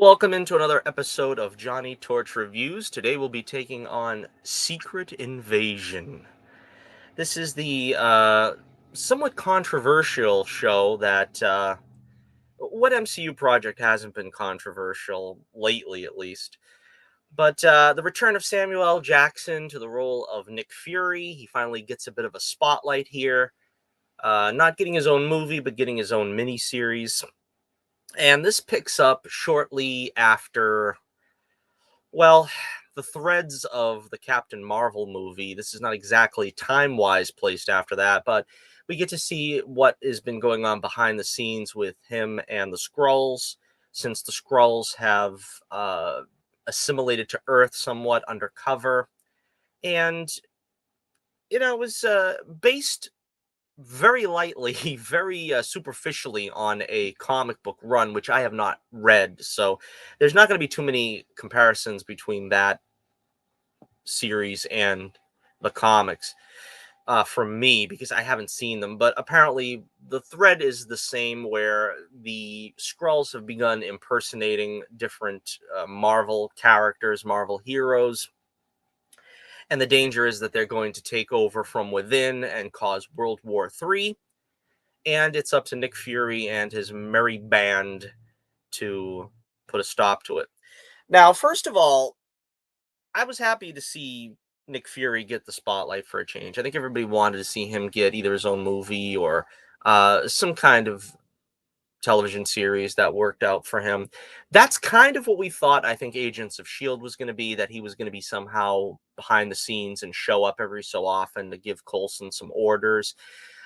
welcome into another episode of Johnnie Torch Reviews. Today we'll be taking on Secret Invasion. This is the somewhat controversial show that what MCU project hasn't been controversial lately, at least. But the return of Samuel L. Jackson to the role of Nick Fury, he finally gets a bit of a spotlight here. Not getting his own movie, but getting his own miniseries. And this picks up shortly after, well, the threads of the Captain Marvel movie. This is not exactly time-wise placed after that, but we get to see what has been going on behind the scenes with him and the Skrulls, since the Skrulls have assimilated to Earth somewhat undercover. And, it was based very lightly, very superficially on a comic book run, which I have not read. So there's not going to be too many comparisons between that series and the comics from me because I haven't seen them. But apparently, the thread is the same where the Skrulls have begun impersonating different Marvel characters, Marvel heroes. And the danger is that they're going to take over from within and cause World War III. And it's up to Nick Fury and his merry band to put a stop to it. Now, first of all, I was happy to see Nick Fury get the spotlight for a change. I think everybody wanted to see him get either his own movie or some kind of television series that worked out for him. That's kind of what we thought. I think Agents of S.H.I.E.L.D. was going to be, that he was going to be somehow behind the scenes and show up every so often to give Coulson some orders.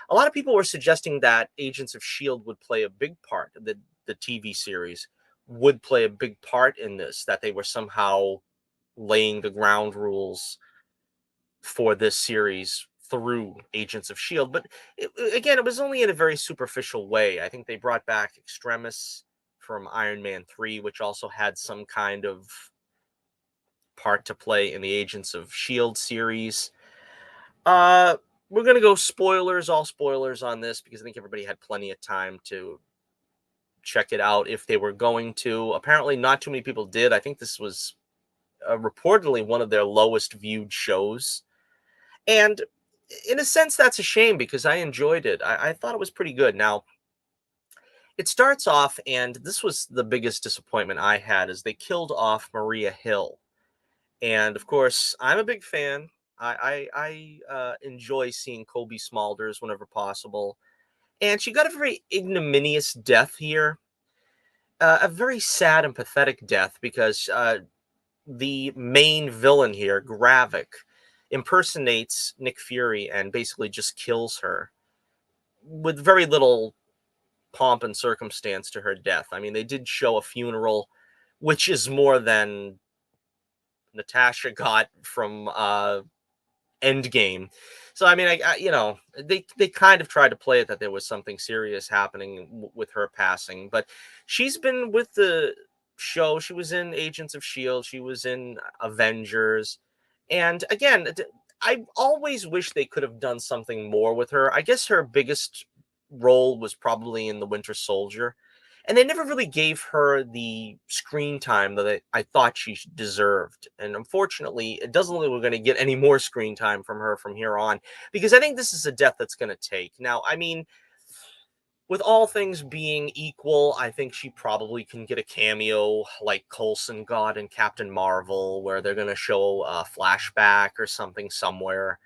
A lot of people were suggesting that Agents of S.H.I.E.L.D. would play a big part, the TV series would play a big part in this, that they were somehow laying the ground rules for this series through Agents of S.H.I.E.L.D. But again, it was only in a very superficial way. I think they brought back Extremis from Iron Man 3, which also had some kind of part to play in the Agents of S.H.I.E.L.D. series. Uh, we're going to go spoilers, all spoilers on this, because I think everybody had plenty of time to check it out if they were going to. Apparently, not too many people did. I think this was reportedly one of their lowest viewed shows. And in a sense, that's a shame because I enjoyed it. I thought it was pretty good. Now, it starts off, and this was the biggest disappointment I had, is they killed off Maria Hill. And of course, I'm a big fan. I enjoy seeing Kobe Smulders whenever possible. And she got a very ignominious death here. A very sad and pathetic death because the main villain here, Gravik, impersonates Nick Fury and basically just kills her with very little pomp and circumstance to her death. I mean, they did show a funeral, which is more than Natasha got from Endgame. So I mean, they kind of tried to play it that there was something serious happening with her passing, but she's been with the show. She was in Agents of S.H.I.E.L.D. She was in Avengers, and again, I always wish they could have done something more with her. I guess her biggest role was probably in The Winter Soldier, and they never really gave her the screen time that I thought she deserved. And unfortunately, it doesn't look like we're going to get any more screen time from her from here on, because I think this is a death that's going to take. Now, I mean, with all things being equal, I think she probably can get a cameo like Coulson got in Captain Marvel, where they're going to show a flashback or something somewhere.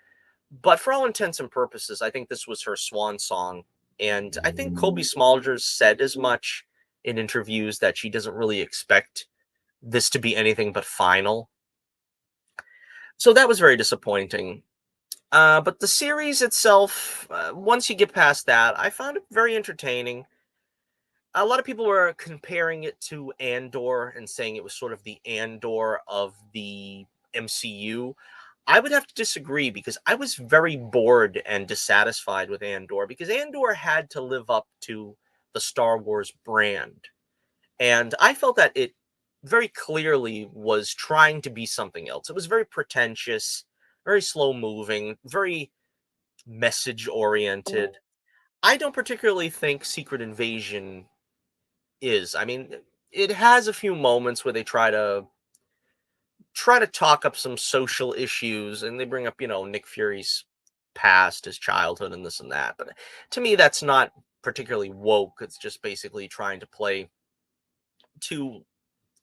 But for all intents and purposes, I think this was her swan song. And I think Kobe Smulders said as much in interviews, that she doesn't really expect this to be anything but final. So that was very disappointing. But the series itself, once you get past that, I found it very entertaining. A lot of people were comparing it to Andor and saying it was sort of the Andor of the MCU. I would have to disagree because I was very bored and dissatisfied with Andor, because Andor had to live up to the Star Wars brand. And I felt that it very clearly was trying to be something else. It was very pretentious, very slow moving, very message oriented. I don't particularly think Secret Invasion is. I mean, it has a few moments where they try to talk up some social issues, and they bring up, Nick Fury's past, his childhood, and this and that. But to me, that's not particularly woke. It's just basically trying to play to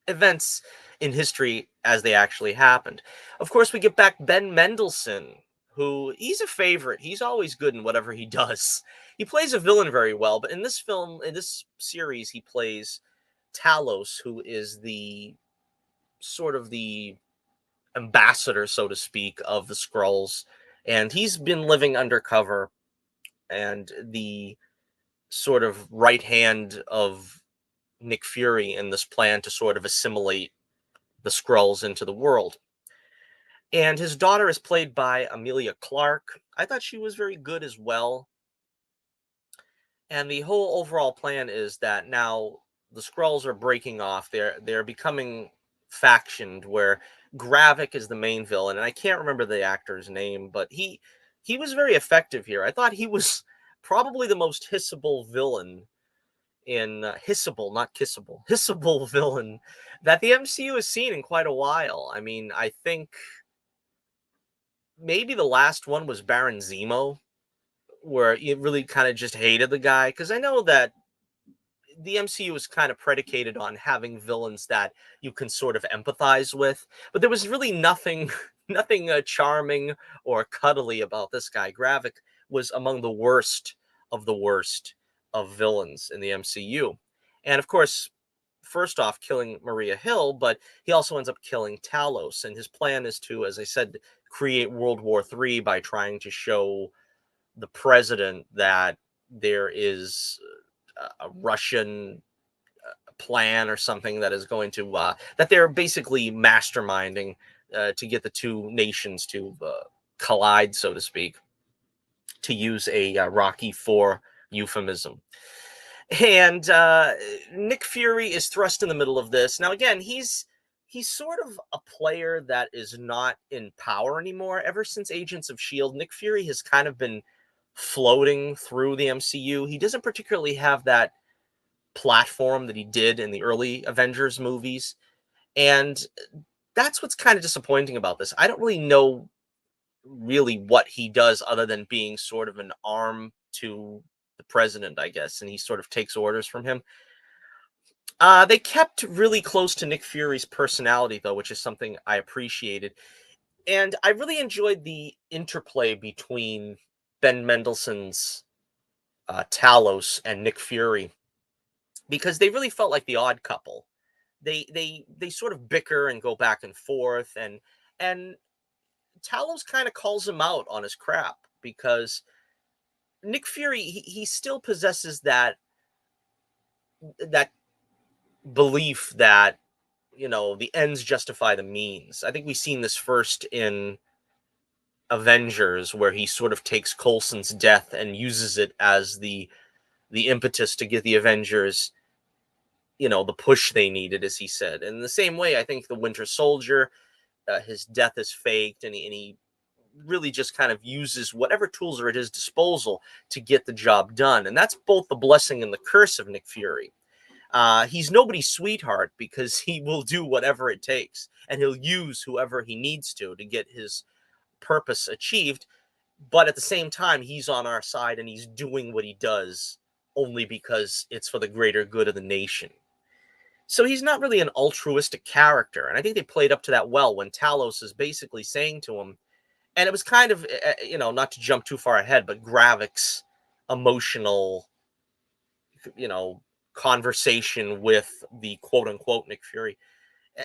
events in history as they actually happened. Of course, we get back Ben Mendelsohn, who he's a favorite. He's always good in whatever he does. He plays a villain very well, but in this film, in this series, he plays Talos, who is the sort of the ambassador, so to speak, of the Skrulls. And he's been living undercover and the sort of right hand of Nick Fury in this plan to sort of assimilate the Skrulls into the world. And his daughter is played by Amelia Clark. I thought she was very good as well. And the whole overall plan is that now the Skrulls are breaking off. They're becoming factioned where Gravik is the main villain, and I can't remember the actor's name, but he was very effective here. I thought he was probably the most hissable villain in hissable, not kissable, hissable villain that the MCU has seen in quite a while. I mean, I think maybe the last one was Baron Zemo, where you really kind of just hated the guy. Because I know that the MCU is kind of predicated on having villains that you can sort of empathize with, but there was really nothing, nothing charming or cuddly about this guy. Gravik was among the worst of villains in the MCU, and of course, first off, killing Maria Hill, but he also ends up killing Talos, and his plan is to, as I said, create World War III by trying to show the president that there is a Russian plan or something that is going to that they're basically masterminding to get the two nations to collide, so to speak, to use a Rocky Four euphemism. And Nick Fury is thrust in the middle of this. Now, again, he's sort of a player that is not in power anymore. Ever since Agents of Shield, Nick Fury has kind of been floating through the MCU. He doesn't particularly have that platform that he did in the early Avengers movies. And that's what's kind of disappointing about this. I don't really know really what he does other than being sort of an arm to the president, I guess, and he sort of takes orders from him. They kept really close to Nick Fury's personality, though, which is something I appreciated. And I really enjoyed the interplay between Ben Mendelsohn's Talos and Nick Fury, because they really felt like the odd couple. They sort of bicker and go back and forth, and Talos kind of calls him out on his crap because Nick Fury he still possesses that belief that the ends justify the means. I think we've seen this first in Avengers, where he sort of takes Coulson's death and uses it as the impetus to get the Avengers the push they needed, as he said. And in the same way, I think the Winter Soldier, his death is faked, and he really just kind of uses whatever tools are at his disposal to get the job done. And that's both the blessing and the curse of Nick Fury. He's nobody's sweetheart because he will do whatever it takes, and he'll use whoever he needs to get his purpose achieved. But at the same time, he's on our side, and he's doing what he does only because it's for the greater good of the nation. So he's not really an altruistic character, and I think they played up to that well when Talos is basically saying to him, and it was kind of, not to jump too far ahead, but Gravik's emotional, you know, conversation with the quote unquote Nick Fury.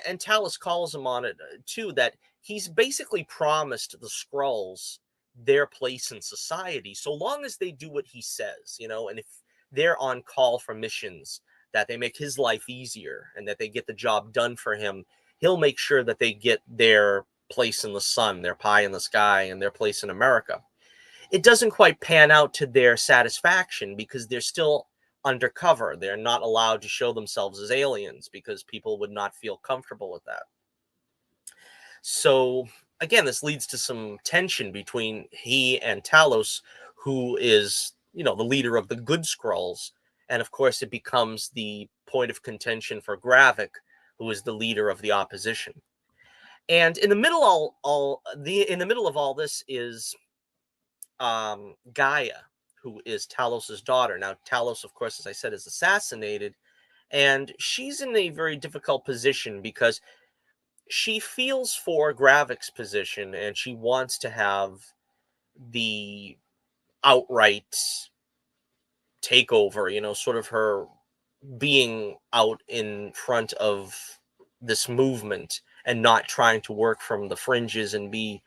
And Talos calls him on it too, that he's basically promised the Skrulls their place in society so long as they do what he says, and if they're on call for missions, that they make his life easier and that they get the job done for him, he'll make sure that they get their place in the sun, their pie in the sky, and their place in America. It doesn't quite pan out to their satisfaction because they're still undercover. They're not allowed to show themselves as aliens because people would not feel comfortable with that. So again, this leads to some tension between he and Talos, who is, the leader of the good Skrulls. And of course, it becomes the point of contention for Gravik, who is the leader of the opposition. And in the middle in the middle of all this is Gaia, who is Talos's daughter. Now, Talos, of course, as I said, is assassinated, and she's in a very difficult position because she feels for Gravik's position, and she wants to have the outright takeover, sort of her being out in front of this movement and not trying to work from the fringes and be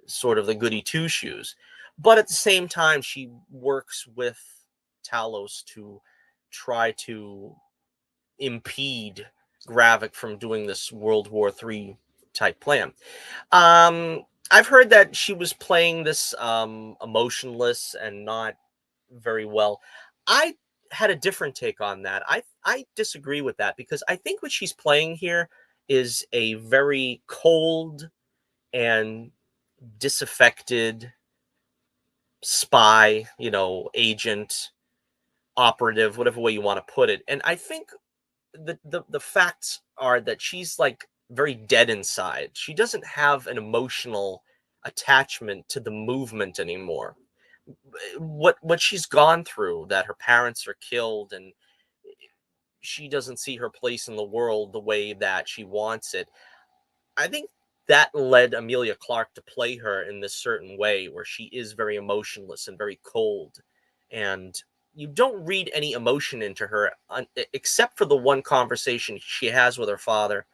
sort of the goody two shoes. But at the same time, she works with Talos to try to impede Gravik from doing this World War III type plan. I've heard that she was playing this emotionless and not very well. I had a different take on that. I disagree with that because I think what she's playing here is a very cold and disaffected spy, agent, operative, whatever way you want to put it. And I think the facts are that she's like very dead inside. She doesn't have an emotional attachment to the movement anymore. What she's gone through, that her parents are killed and she doesn't see her place in the world the way that she wants it. I think that led Amelia Clark to play her in this certain way where she is very emotionless and very cold. And you don't read any emotion into her except for the one conversation she has with her father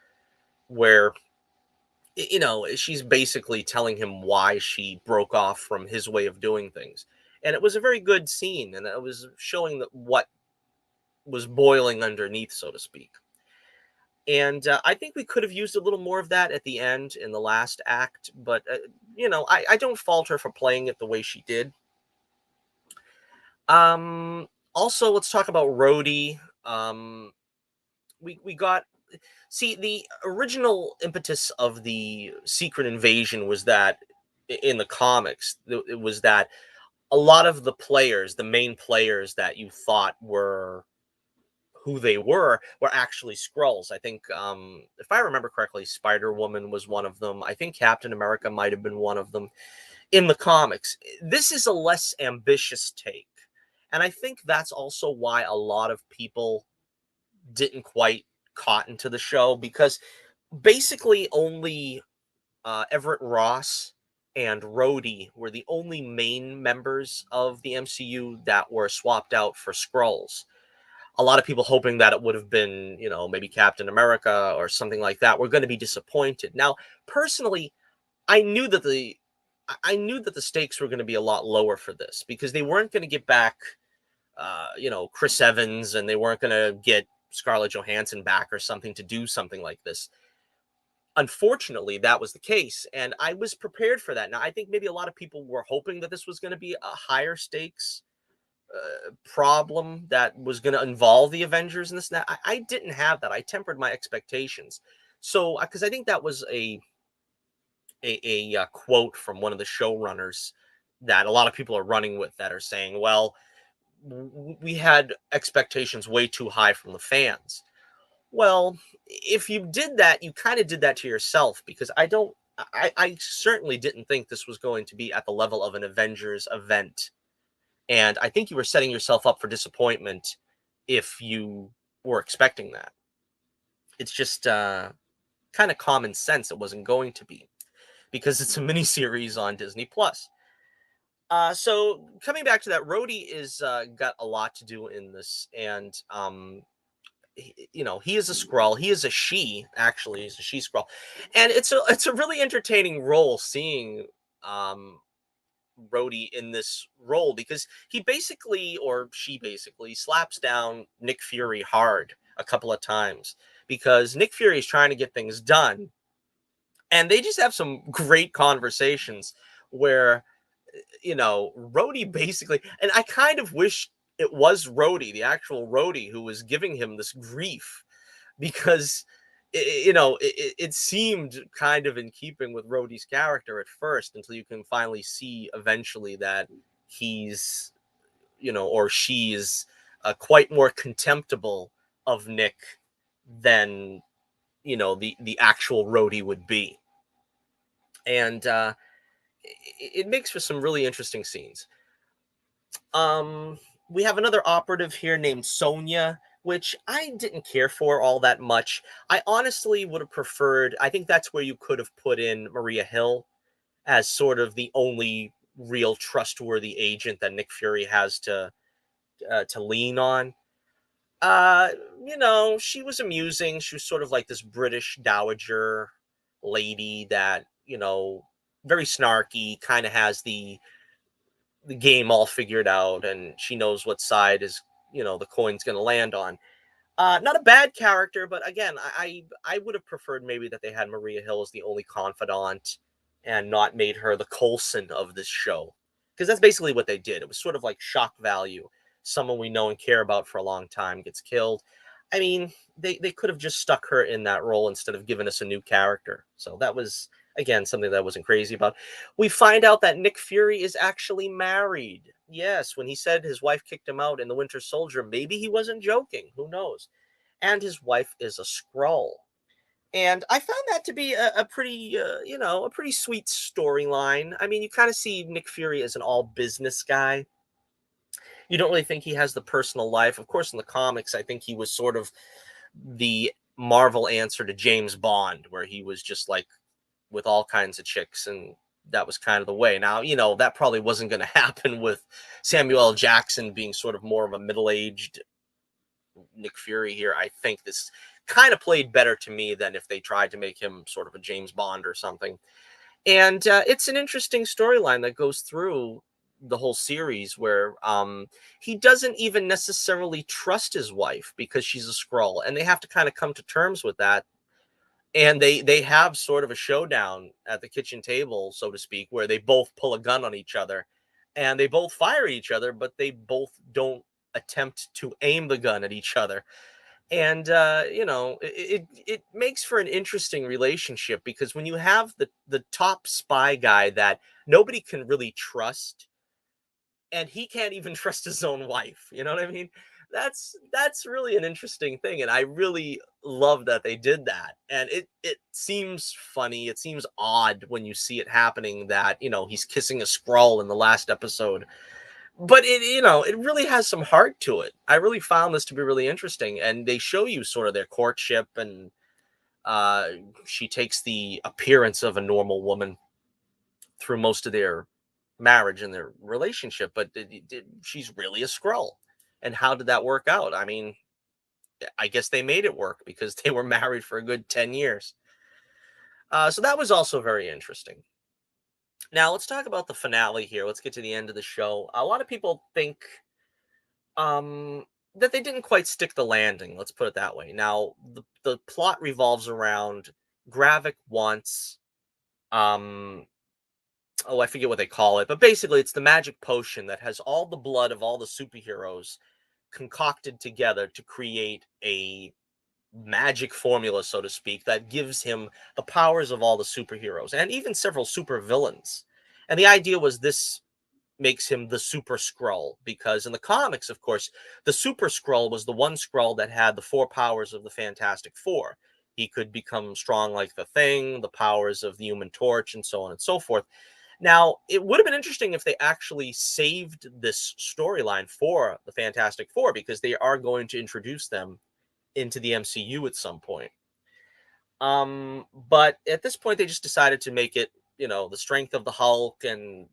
where she's basically telling him why she broke off from his way of doing things. And it was a very good scene, and it was showing that what was boiling underneath, so to speak. And I think we could have used a little more of that at the end in the last act, but I don't fault her for playing it the way she did. Also, let's talk about Rhodey. We got See, the original impetus of the Secret Invasion was that in the comics, it was that a lot of the players, the main players that you thought were who they were actually Skrulls. I think, if I remember correctly, Spider Woman was one of them. I think Captain America might have been one of them in the comics. This is a less ambitious take, and I think that's also why a lot of people didn't quite cotton to the show because basically only Everett Ross and Rhodey were the only main members of the MCU that were swapped out for Skrulls. A lot of people hoping that it would have been, maybe Captain America or something like that. We're going to be disappointed. Now, personally, I knew that the I knew that the stakes were going to be a lot lower for this because they weren't going to get back, Chris Evans, and they weren't going to get Scarlett Johansson back or something to do something like this. Unfortunately, that was the case, and I was prepared for that. Now, I think maybe a lot of people were hoping that this was going to be a higher stakes problem that was going to involve the Avengers and this and that. I didn't have that. I tempered my expectations. So, because I think that was a quote from one of the showrunners that a lot of people are running with that are saying, well, we had expectations way too high from the fans. Well, if you did that, you kind of did that to yourself because I certainly didn't think this was going to be at the level of an Avengers event. And I think you were setting yourself up for disappointment if you were expecting that. It's just kind of common sense it wasn't going to be because it's a miniseries on Disney Plus. So coming back to that, Rhodey is got a lot to do in this, and he is a Skrull. He is a she, actually. He's a she Skrull, and it's a really entertaining role seeing um, Rhodey in this role because he basically, or she basically, slaps down Nick Fury hard a couple of times because Nick Fury is trying to get things done, and they just have some great conversations where Rhodey basically, and I kind of wish it was Rhodey, the actual Rhodey, who was giving him this grief because it seemed kind of in keeping with Rhodey's character at first until you can finally see eventually that he's or she is quite more contemptible of Nick than the actual Rhodey would be. And it makes for some really interesting scenes. Um, we have another operative here named Sonia, which I didn't care for all that much. I honestly would have preferred. I think that's where you could have put in Maria Hill as sort of the only real trustworthy agent that Nick Fury has to lean on. Uh, she was amusing. She was sort of like this British dowager lady that, very snarky, kind of has the game all figured out, and she knows what side is, the coin's going to land on. Not a bad character, but again, I would have preferred maybe that they had Maria Hill as the only confidant and not made her the Coulson of this show, because that's basically what they did. It was sort of like shock value. Someone we know and care about for a long time gets killed. I mean, they could have just stuck her in that role instead of giving us a new character. So that was, again, something that I wasn't crazy about. We find out that Nick Fury is actually married. Yes, when he said his wife kicked him out in The Winter Soldier, maybe he wasn't joking. Who knows? And his wife is a Skrull. And I found that to be a pretty, a pretty sweet storyline. I mean, you kind of see Nick Fury as an all business guy. You don't really think he has the personal life. Of course, in the comics, I think he was sort of the Marvel answer to James Bond, where he was just like with all kinds of chicks, and that was kind of the way. Now, that probably wasn't going to happen with Samuel L. Jackson being sort of more of a middle-aged Nick Fury here. I think this kind of played better to me than if they tried to make him sort of a James Bond or something. And it's an interesting storyline that goes through the whole series where he doesn't even necessarily trust his wife because she's a Skrull, and they have to kind of come to terms with that. And they have sort of a showdown at the kitchen table, so to speak, where they both pull a gun on each other and they both fire at each other, but they both don't attempt to aim the gun at each other. And it makes for an interesting relationship, because when you have the top spy guy that nobody can really trust, and he can't even trust his own wife, you know what I mean? That's really an interesting thing, and I really love that they did that. And it seems funny, it seems odd when you see it happening, that he's kissing a Skrull in the last episode, but it really has some heart to it. I really found this to be really interesting, and they show you sort of their courtship, and uh she takes the appearance of a normal woman through most of their marriage and their relationship, but she's really a Skrull. And how did that work out? I mean, I guess they made it work because they were married for a good 10 years. So that was also very interesting. Now let's talk about the finale here. Let's get to the end of the show. A lot of people think um that they didn't quite stick the landing, let's put it that way. Now the plot revolves around Gravik wants um oh, I forget what they call it, but basically it's the magic potion that has all the blood of all the superheroes concocted together to create a magic formula, so to speak, that gives him the powers of all the superheroes and even several supervillains. And the idea was this makes him the Super Skrull, because in the comics, of course, the Super Skrull was the one Skrull that had the four powers of the Fantastic Four. He could become strong like the Thing, the powers of the Human Torch, and so on and so forth. Now, it would have been interesting if they actually saved this storyline for the Fantastic Four, because they are going to introduce them into the MCU at some point. But at this point, they just decided to make it, the strength of the Hulk, and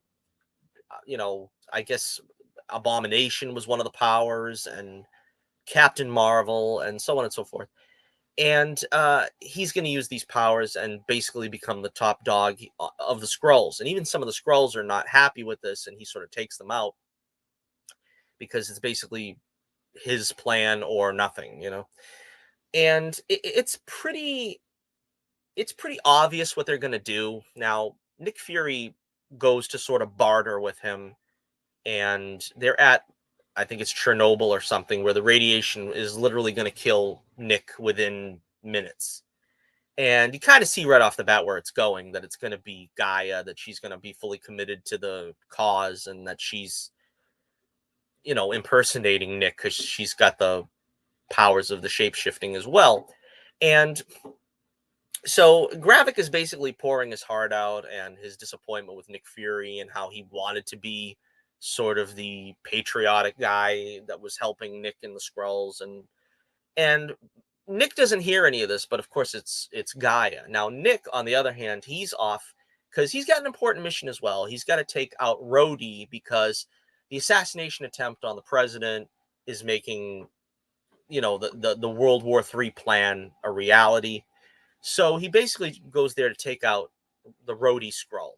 I guess Abomination was one of the powers, and Captain Marvel, and so on and so forth. And he's going to use these powers and basically become the top dog of the Skrulls. And even some of the Skrulls are not happy with this, and he sort of takes them out because it's basically his plan or nothing. And it's pretty obvious what they're going to do. Now, Nick Fury goes to sort of barter with him, and they're at, I think it's Chernobyl or something, where the radiation is literally going to kill Nick within minutes. And you kind of see right off the bat where it's going, that it's going to be Gaia, that she's going to be fully committed to the cause, and that she's, impersonating Nick because she's got the powers of the shape shifting as well. And so Gravik is basically pouring his heart out and his disappointment with Nick Fury and how he wanted to be sort of the patriotic guy that was helping Nick and the Skrulls. And Nick doesn't hear any of this, but of course it's Gaia. Now Nick, on the other hand, he's off because he's got an important mission as well. He's got to take out Rhodey because the assassination attempt on the president is making, the World War III plan a reality. So he basically goes there to take out the Rhodey Skrull.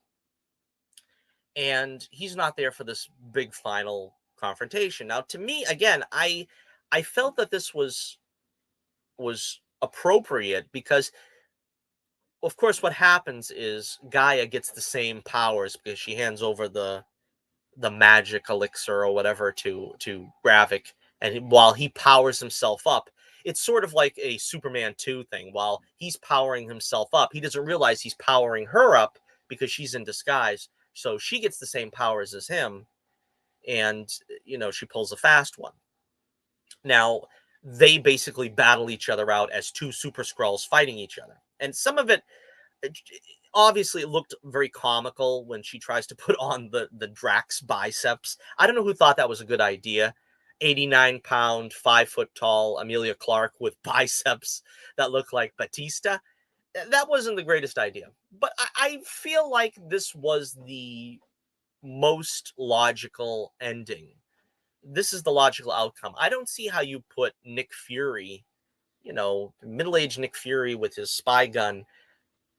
And he's not there for this big final confrontation. Now, to me, again, I felt that this was appropriate because, of course, what happens is Gaia gets the same powers because she hands over the magic elixir or whatever to Gravik, and while he powers himself up, it's sort of like a Superman 2 thing. While he's powering himself up, he doesn't realize he's powering her up because she's in disguise. So she gets the same powers as him, and she pulls a fast one. Now, they basically battle each other out as two Super Skrulls fighting each other. And some of it, obviously, it looked very comical when she tries to put on the Drax biceps. I don't know who thought that was a good idea. 89-pound, 5 foot tall Amelia Clark with biceps that look like Batista. That wasn't the greatest idea. But I feel like this was the most logical ending. This is the logical outcome. I don't see how you put Nick Fury, middle-aged Nick Fury with his spy gun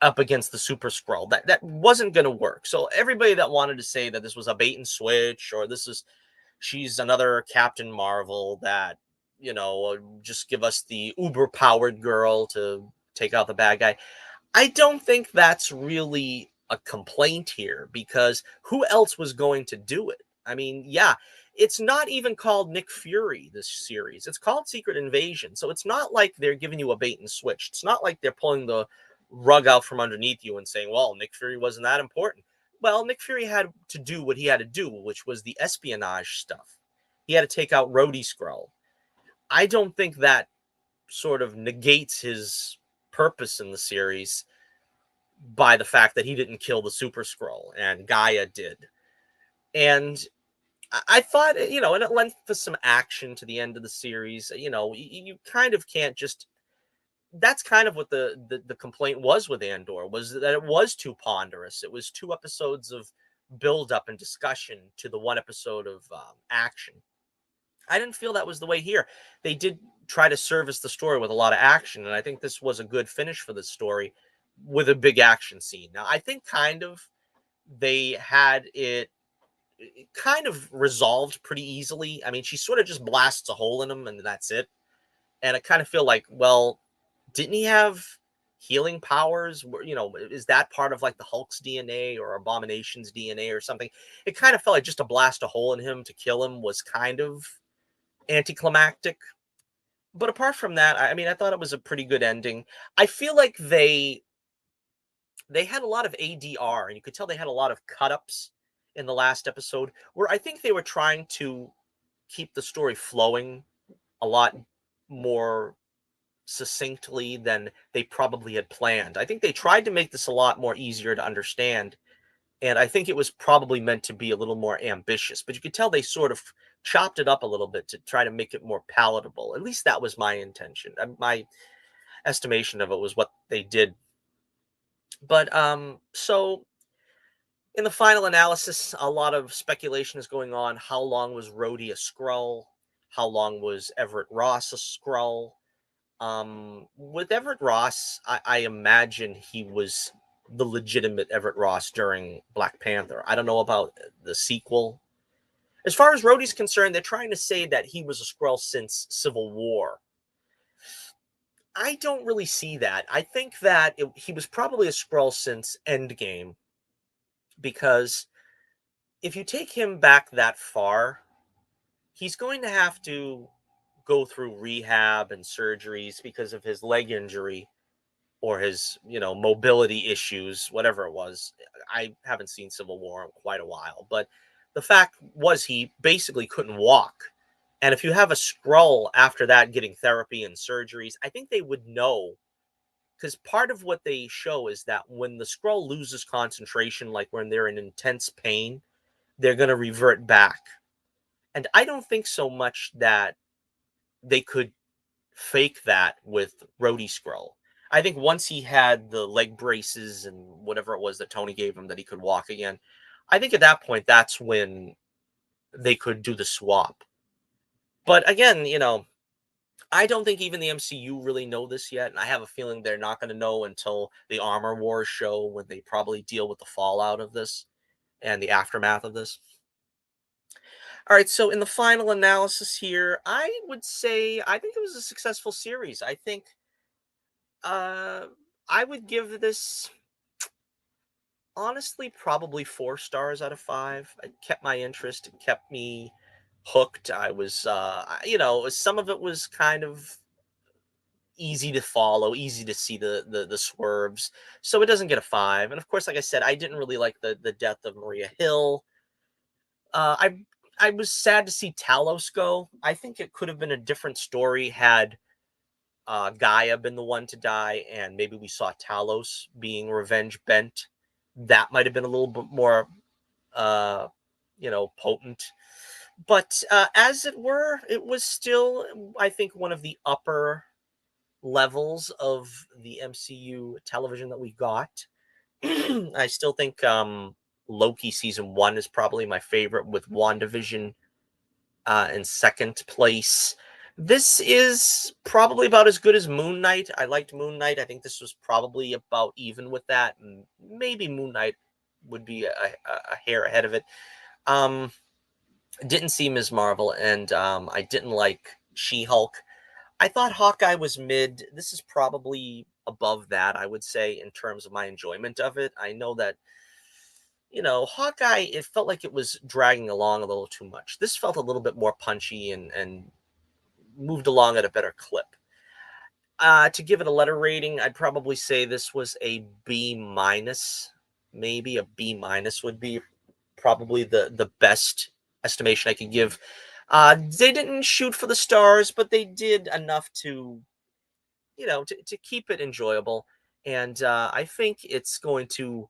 up against the Super Skrull. That wasn't going to work. So everybody that wanted to say that this was a bait and switch, or she's another Captain Marvel that, just give us the uber powered girl to take out the bad guy. I don't think that's really a complaint here because who else was going to do it? I mean, yeah, it's not even called Nick Fury, this series. It's called Secret Invasion. So it's not like they're giving you a bait and switch. It's not like they're pulling the rug out from underneath you and saying, well, Nick Fury wasn't that important. Well, Nick Fury had to do what he had to do, which was the espionage stuff. He had to take out Rhodey Skrull. I don't think that sort of negates his purpose in the series by the fact that he didn't kill the Super Skrull and Gaia did. And I thought, and it lent for some action to the end of the series. You kind of can't just. That's kind of what the complaint was with Andor, was that it was too ponderous. It was 2 episodes of build up and discussion to the 1 episode of action. I didn't feel that was the way here. They did try to service the story with a lot of action, and I think this was a good finish for the story with a big action scene. Now, I think kind of they had it kind of resolved pretty easily. I mean, she sort of just blasts a hole in him, and that's it. And I kind of feel like, well, didn't he have healing powers? Is that part of like the Hulk's DNA or Abomination's DNA or something? It kind of felt like just to blast a hole in him to kill him was kind of anticlimactic. But apart from that, I mean, I thought it was a pretty good ending. I feel like they had a lot of ADR, and you could tell they had a lot of cut-ups in the last episode, where I think they were trying to keep the story flowing a lot more succinctly than they probably had planned. I think they tried to make this a lot more easier to understand, and I think it was probably meant to be a little more ambitious, but you could tell they sort of chopped it up a little bit to try to make it more palatable. At least that was my intention. My estimation of it was what they did. But so in the final analysis, a lot of speculation is going on. How long was Rhodey a Skrull? How long was Everett Ross a Skrull? With Everett Ross, I imagine he was the legitimate Everett Ross during Black Panther. I don't know about the sequel. As far as Rhodey's concerned, they're trying to say that he was a Skrull since Civil War. I don't really see that. I think that he was probably a Skrull since Endgame, because if you take him back that far, he's going to have to go through rehab and surgeries because of his leg injury or his, mobility issues, whatever it was. I haven't seen Civil War in quite a while, but the fact was he basically couldn't walk. And if you have a Skrull after that getting therapy and surgeries, I think they would know, because part of what they show is that when the Skrull loses concentration, like when they're in intense pain, they're going to revert back. And I don't think so much that they could fake that with Rhodey Skrull. I think once he had the leg braces and whatever it was that Tony gave him that he could walk again, I think at that point that's when they could do the swap. But again, I don't think even the MCU really know this yet, and I have a feeling they're not going to know until the Armor Wars show, when they probably deal with the fallout of this and the aftermath of this. All right, so in the final analysis here, I would say I think it was a successful series. I think uh I would give this, honestly, probably 4 stars out of 5. It kept my interest, it kept me hooked. I was some of it was kind of easy to follow, easy to see the swerves. So it doesn't get a 5. And of course, like I said, I didn't really like the death of Maria Hill. I was sad to see Talos go. I think it could have been a different story had Gaia been the one to die, and maybe we saw Talos being revenge bent. That might have been a little bit more, uh, potent. But as it were, it was still, I think, one of the upper levels of the MCU television that we got. I still think Loki season 1 is probably my favorite, with WandaVision in second place. This is probably about as good as Moon Knight. I liked Moon Knight. I think this was probably about even with that. Maybe Moon Knight would be a hair ahead of it. Um, didn't see Ms. Marvel, and I didn't like She-Hulk. I thought Hawkeye was mid. This is probably above that, I would say, in terms of my enjoyment of it. I know that, Hawkeye, it felt like it was dragging along a little too much. This felt a little bit more punchy and moved along at a better clip. To give it a letter rating, I'd probably say this was a B minus. Maybe a B minus would be probably the best estimation I could give. They didn't shoot for the stars, but they did enough to, to keep it enjoyable. And I think it's going to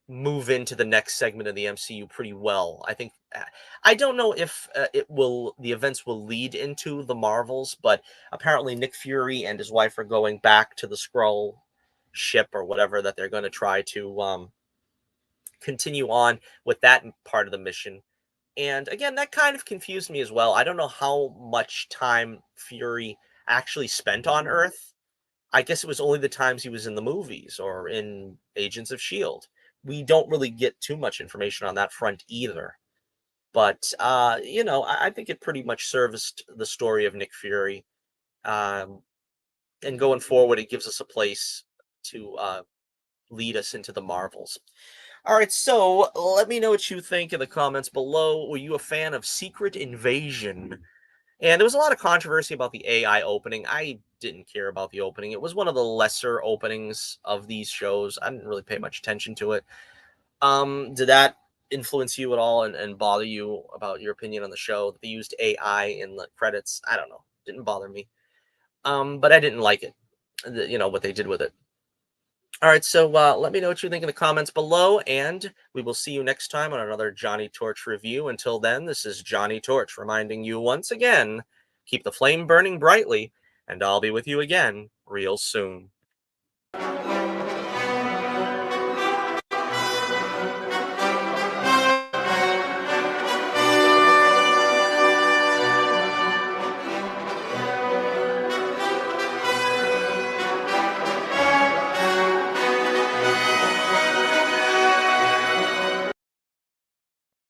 move into the next segment of the MCU pretty well. I think I don't know if the events will lead into the Marvels, but apparently Nick Fury and his wife are going back to the Skrull ship or whatever, that they're going to try to continue on with that part of the mission. And again, that kind of confused me as well. I don't know how much time Fury actually spent on Earth. I guess it was only the times he was in the movies or in Agents of S.H.I.E.L.D. We don't really get too much information on that front either. But, I think it pretty much serviced the story of Nick Fury. Um, and going forward, it gives us a place to lead us into the Marvels. All right, so let me know what you think in the comments below. Were you a fan of Secret Invasion? And there was a lot of controversy about the AI opening. I didn't care about the opening. It was one of the lesser openings of these shows. I didn't really pay much attention to it. Did that influence you at all and bother you about your opinion on the show? They used AI in the credits. I don't know. Didn't bother me. But I didn't like it. What they did with it. All right, so let me know what you think in the comments below, and we will see you next time on another Johnnie Torch review. Until then, this is Johnnie Torch reminding you once again, keep the flame burning brightly, and I'll be with you again real soon.